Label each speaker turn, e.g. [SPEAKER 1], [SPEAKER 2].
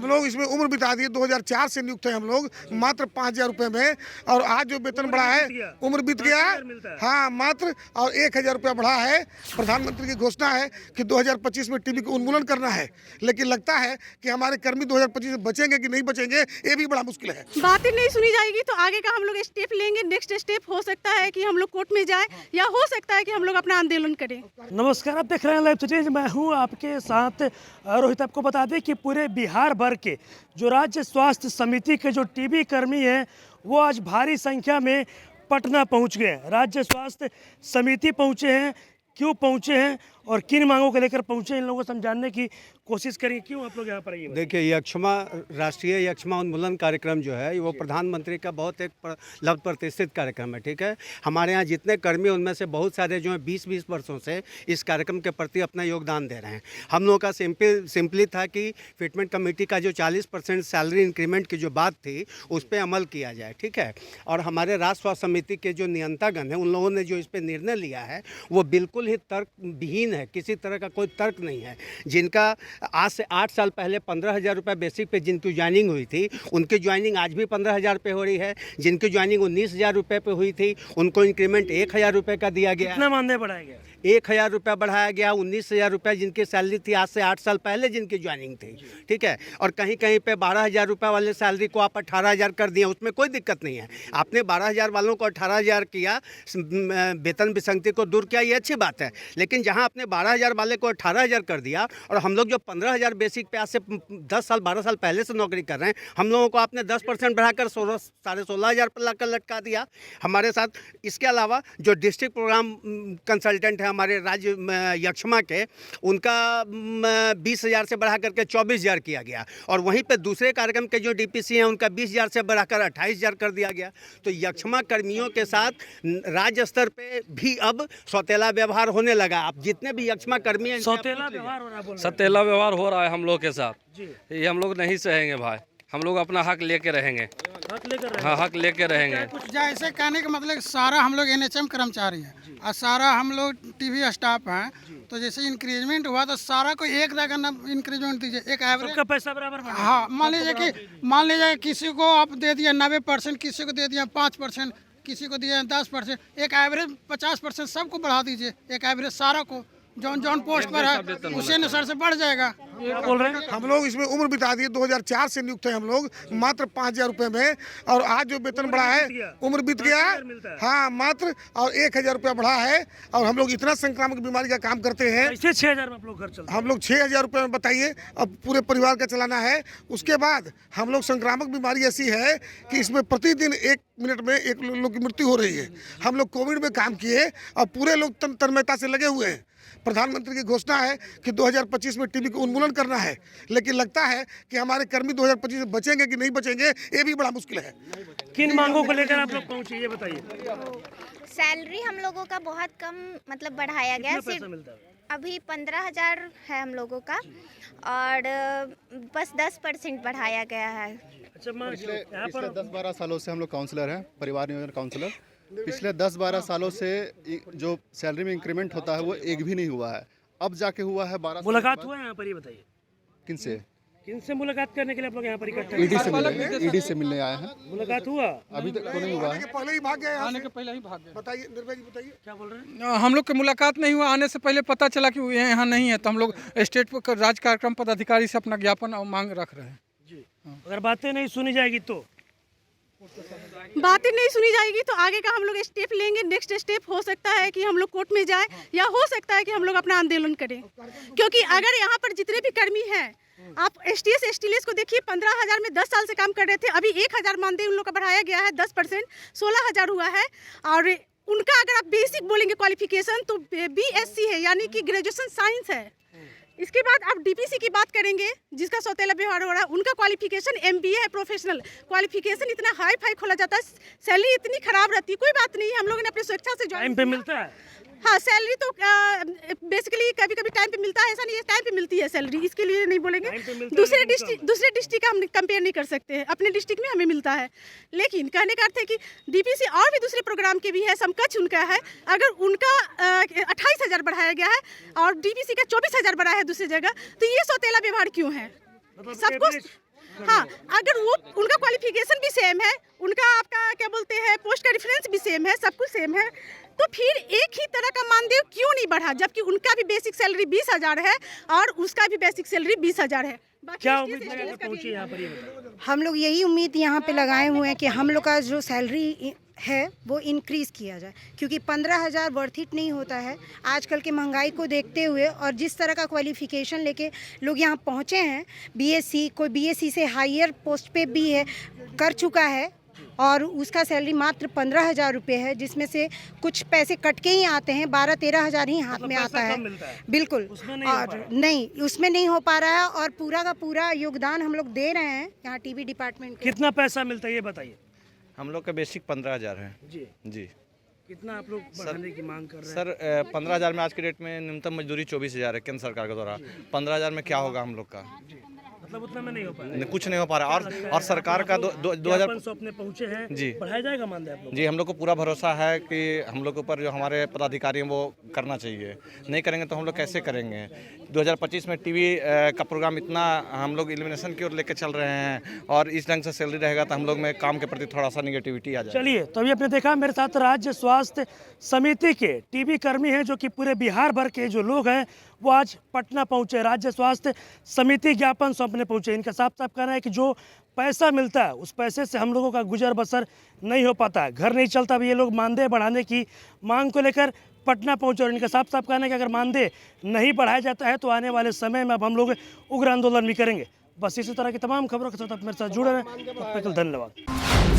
[SPEAKER 1] हम लोग इसमें उम्र बिता दिए, 2004 से नियुक्त है हम लोग, मात्र 5,000 रुपये में। और आज जो वेतन बढ़ा है, उम्र बीत गया, हाँ मात्र, और 1,000 रुपया बढ़ा है। प्रधानमंत्री की घोषणा है कि 2025 में टीबी को उन्मूलन करना है, लेकिन लगता है कि हमारे कर्मी 2025 में बचेंगे कि नहीं बचेंगे, ये भी बड़ा मुश्किल है।
[SPEAKER 2] बातें नहीं सुनी जाएगी तो आगे का हम लोग स्टेप लेंगे। नेक्स्ट स्टेप हो सकता है कि हम लोग कोर्ट में जाएं, या हो सकता है कि हम लोग अपना आंदोलन करें।
[SPEAKER 3] नमस्कार, आप देख रहे हैं लाइव फुटेज, मैं हूं आपके साथ रोहित। आपको बता दें कि पूरे बिहार भर के जो राज्य स्वास्थ्य समिति के जो टीबी कर्मी हैं वो आज भारी संख्या में पटना पहुंच गए। राज्य स्वास्थ्य समिति पहुंचे हैं, क्यों पहुंचे हैं और किन मांगों को लेकर पहुंचे हैं, इन लोगों को समझाने की कोशिश करेंगे। क्यों आप लोग यहाँ पर आइए?
[SPEAKER 4] देखिए, यक्षमा राष्ट्रीय यक्षमा उन्मूलन कार्यक्रम जो है वो प्रधानमंत्री का बहुत एक लब्ध प्रतिष्ठित कार्यक्रम है। ठीक है, हमारे यहाँ जितने कर्मी उनमें से बहुत सारे जो हैं 20-20 वर्षों से इस कार्यक्रम के प्रति अपना योगदान दे रहे हैं। हम लोगों का सिंपली था कि फिटमेंट कमेटी का जो 40% सैलरी इंक्रीमेंट की जो बात थी उस पर अमल किया जाए। ठीक है, और हमारे राष्ट्र स्वास्थ्य समिति के जो नियंतागण हैं उन लोगों ने जो इस पर निर्णय लिया है वो बिल्कुल ही तर्क विहीन है, किसी तरह का कोई तर्क नहीं है। जिनका आज से 8 साल पहले 15,000 रुपये बेसिक पे जिनकी ज्वाइनिंग हुई थी, उनकी ज्वाइनिंग आज भी 15,000 पे हो रही है। जिनकी ज्वाइनिंग 19,000 रुपये पे हुई थी उनको इंक्रीमेंट 1,000 रुपये का दिया गया।
[SPEAKER 3] कितना मानदेय बढ़ाया गया?
[SPEAKER 4] 1,000 रुपया बढ़ाया गया। 19,000 रुपये जिनकी सैलरी थी आज से 8 साल पहले जिनकी ज्वाइनिंग थी। ठीक है, और कहीं कहीं पे 12,000 रुपये वाले सैलरी को आप 18,000 कर दिए, उसमें कोई दिक्कत नहीं है। आपने 12,000 वालों को 18,000 किया, वेतन विसंगति को दूर किया, ये अच्छी बात है। लेकिन जहां आपने 12,000 वाले को 18,000 कर दिया और हम लोग जो 15,000 बेसिक पे आज से 10 साल 12 साल पहले से नौकरी कर रहे हैं, हम लोगों को आपने 10% बढ़ाकर 16,500 पर लाकर लटका दिया हमारे साथ। इसके अलावा जो डिस्ट्रिक्ट प्रोग्राम कंसल्टेंट है हमारे राज्य यक्षमा के, उनका 20,000 से बढ़ा करके 24,000 किया गया। और वहीं पे दूसरे कार्यक्रम के जो डीपीसी हैं उनका 20,000 से बढ़ाकर 28,000 कर दिया गया। तो यक्षमा कर्मियों के साथ राज्य स्तर पे भी अब सौतेला व्यवहार होने लगा। आप जितने भी यक्षमा कर्मी हैं,
[SPEAKER 3] सौतेला व्यवहार हो रहा है,
[SPEAKER 5] सौतेला व्यवहार हो रहा है हम लोग के साथ। ये हम लोग नहीं सहेंगे भाई, हम लोग अपना हक लेके रहेंगे।
[SPEAKER 3] हक लेकर
[SPEAKER 5] हाँ, हक लेके रहेंगे।
[SPEAKER 6] जैसे कहने का मतलब सारा हम लोग NHM कर्मचारी हैं और सारा हम लोग टीवी स्टाफ हैं। तो जैसे इंक्रीजमेंट हुआ तो सारा को एक जगह ना इंक्रीजमेंट दीजिए, एक एवरेज
[SPEAKER 3] सबका पैसा बराबर बढ़ा।
[SPEAKER 6] हाँ, मान लीजिए किसी को आप दे दिया 90%, किसी को दे दिया 5%, किसी को दिया 10%, एक एवरेज 50% सबको बढ़ा दीजिए। एक एवरेज सारा को जौन पोस्ट पर है उसी अनुसार से बढ़ जाएगा।
[SPEAKER 3] बोल रहे हैं
[SPEAKER 1] हम लोग इसमें उम्र बिता दिए, 2004 से नियुक्त है हम लोग, मात्र 5,000 रुपये में। और आज जो वेतन बढ़ा है, उम्र बीत गया, हाँ मात्र, और 1,000 रुपया बढ़ा है। और हम लोग इतना संक्रामक बीमारी का काम करते हैं।
[SPEAKER 3] ऐसे 6,000 में आप लोग घर चलते हैं?
[SPEAKER 1] हम लोग 6,000 रुपये में, बताइए, अब पूरे परिवार का चलाना है। उसके बाद हम लोग संक्रामक बीमारी ऐसी है कि इसमें प्रतिदिन 1 मिनट में 1 लोग की मृत्यु हो रही है। हम लोग कोविड में काम किए और पूरे लोग तन्मयता से लगे हुए हैं। प्रधानमंत्री की घोषणा है कि 2025 में टीबी को उन्मूलन करना है, लेकिन लगता है कि हमारे कर्मी 2025 में बचेंगे कि नहीं बचेंगे, ये भी बड़ा मुश्किल है।
[SPEAKER 3] किन मांगों को लेकर आप लोग पहुंचे, ये बताइए।
[SPEAKER 7] सैलरी हम लोगों का बहुत कम मतलब बढ़ाया गया।
[SPEAKER 3] पैसा मिलता है?
[SPEAKER 7] अभी 15,000 है हम लोगों का, और बस 10% बढ़ाया गया है।
[SPEAKER 3] अच्छा,
[SPEAKER 8] पिछले 10-12 सालों से हम लोग काउंसलर हैं, परिवार नियोजन काउंसलर। पिछले 10-12 सालों से जो सैलरी में इंक्रीमेंट होता है वो एक भी नहीं हुआ है। अब जाके हुआ है 12
[SPEAKER 3] मुलाकात हुआ है यहाँ पर, ये बताइए।
[SPEAKER 8] किनसे?
[SPEAKER 3] किनसे मुलाकात करने के लिए आप लोग यहाँ पर इकट्ठे?
[SPEAKER 8] ईडी से मिलने आए हैं।
[SPEAKER 3] मुलाकात हुआ?
[SPEAKER 8] अभी तक तो नहीं हुआ है।
[SPEAKER 1] पहले ही भाग गए,
[SPEAKER 6] आने के पहले ही भाग गए।
[SPEAKER 1] बताइए निर्भय जी, बताइए
[SPEAKER 3] क्या बोल रहे हैं?
[SPEAKER 6] हम लोग की मुलाकात नहीं हुआ, आने से पहले पता चला कि यहाँ नहीं है, तो हम लोग स्टेट राज्य कार्यक्रम पदाधिकारी से अपना ज्ञापन और मांग रख रहे हैं।
[SPEAKER 3] जी, अगर बातें नहीं सुनी जाएगी तो
[SPEAKER 2] बातें नहीं सुनी जाएगी तो आगे का हम लोग स्टेप लेंगे। नेक्स्ट स्टेप हो सकता है कि हम लोग कोर्ट में जाएं, या हो सकता है कि हम लोग अपना आंदोलन करें। क्योंकि अगर यहाँ पर जितने भी कर्मी हैं, आप STS STLS को देखिए, 15,000 में 10 साल से काम कर रहे थे, अभी 1,000 मानदेय उन लोग का बढ़ाया गया है, 10%, 16,000 हुआ है। और उनका अगर आप बेसिक बोलेंगे क्वालिफिकेशन तो BSc है, यानी कि ग्रेजुएशन साइंस है। इसके बाद आप DPC की बात करेंगे, जिसका सौतेला व्यवहार हो रहा है, उनका क्वालिफिकेशन MBA है, प्रोफेशनल क्वालिफिकेशन। इतना हाई फाई खोला जाता है, सैलरी इतनी खराब रहती है। कोई बात नहीं, हम लोगों ने अपनी स्वेच्छा से
[SPEAKER 3] टाइम पे मिलता है।
[SPEAKER 2] हाँ, सैलरी तो बेसिकली कभी कभी टाइम पे मिलता है, ऐसा नहीं है टाइम पे मिलती है सैलरी, इसके लिए नहीं बोलेंगे। दूसरे डिस्ट्रिक्ट का हम कंपेयर नहीं कर सकते हैं, अपने डिस्ट्रिक्ट में हमें मिलता है। लेकिन कहने का अर्थ है कि DPC और भी दूसरे प्रोग्राम के भी है, समकक्ष उनका है। अगर उनका 28,000 बढ़ाया गया है और DPC का 24,000 बढ़ाया है दूसरी जगह, तो ये सौतेला व्यवहार क्यों है? सबको हाँ, अगर वो उनका क्वालिफिकेशन भी सेम है, उनका आपका क्या बोलते हैं पोस्ट का रेफरेंस भी सेम है, सब कुछ सेम है, तो फिर एक ही तरह का मानदेय क्यों नहीं बढ़ा, जबकि उनका भी बेसिक सैलरी 20,000 है और उसका भी बेसिक सैलरी 20,000 है।
[SPEAKER 3] क्या उम्मीद लगा कर पहुंचे यहाँ पर, ये बताइए।
[SPEAKER 9] हम लोग यही उम्मीद यहाँ पे लगाए हुए हैं कि हम लोग का जो सैलरी है वो इंक्रीज़ किया जाए, क्योंकि 15,000 वर्थ इट नहीं होता है आजकल के महंगाई को देखते हुए, और जिस तरह का क्वालिफिकेशन लेके लोग यहाँ पहुँचे हैं, बीएससी, कोई बीएससी से हायर पोस्ट पे भी है कर चुका है और उसका सैलरी मात्र 15,000 रुपये है, जिसमें से कुछ पैसे कट के ही आते हैं, 12-13,000 ही हाथ में आता है। बिल्कुल, और नहीं उसमें नहीं हो पा रहा है, और पूरा का पूरा योगदान हम लोग दे रहे हैं यहाँ टीवी डिपार्टमेंट।
[SPEAKER 3] कितना पैसा मिलता है ये बताइए।
[SPEAKER 10] हम लोग का बेसिक 15,000 है
[SPEAKER 3] जी
[SPEAKER 10] जी।
[SPEAKER 3] कितना आप लोग बढ़ाने की मांग कर रहे हैं?
[SPEAKER 10] सर 15,000 में आज के डेट में न्यूनतम मजदूरी 24,000 है केंद्र सरकार के द्वारा। 15,000 में क्या होगा हम लोग का?
[SPEAKER 3] मतलब उतना में नहीं हो पा रहा,
[SPEAKER 10] कुछ नहीं हो पा रहा। और सरकार का 2000
[SPEAKER 3] अपने पहुंचे हैं
[SPEAKER 10] जी,
[SPEAKER 3] बढ़ाया जाएगा मानदेय आप लोग?
[SPEAKER 10] जी हम लोग को पूरा भरोसा है कि हम लोग के ऊपर जो हमारे पदाधिकारी हैं वो करना चाहिए। नहीं करेंगे तो हम लोग कैसे करेंगे? 2025 में टीवी का प्रोग्राम इतना हम लोग एलिमिनेशन की ओर लेकर चल रहे हैं, और इस ढंग से सैलरी रहेगा तो हम लोग में काम के प्रति थोड़ा सा निगेटिविटी आ जाए।
[SPEAKER 3] चलिए, तो अभी आपने देखा मेरे साथ राज्य स्वास्थ्य समिति के टीबी कर्मी हैं, जो कि पूरे बिहार भर के जो लोग हैं वो आज पटना पहुंचे, राज्य स्वास्थ्य समिति ज्ञापन सौंपने पहुंचे। इनका साफ साफ कहना है कि जो पैसा मिलता है उस पैसे से हम लोगों का गुजर बसर नहीं हो पाता है, घर नहीं चलता। ये लोग मानदेय बढ़ाने की मांग को लेकर पटना पहुंचे, और इनका साफ साफ कहना है कि अगर मानदेय नहीं बढ़ाया जाता है तो आने वाले समय में अब हम लोग उग्र आंदोलन भी करेंगे। बस इसी तरह की तमाम खबरों के साथ आप मेरे साथ जुड़े रहें। तब तक के लिए धन्यवाद।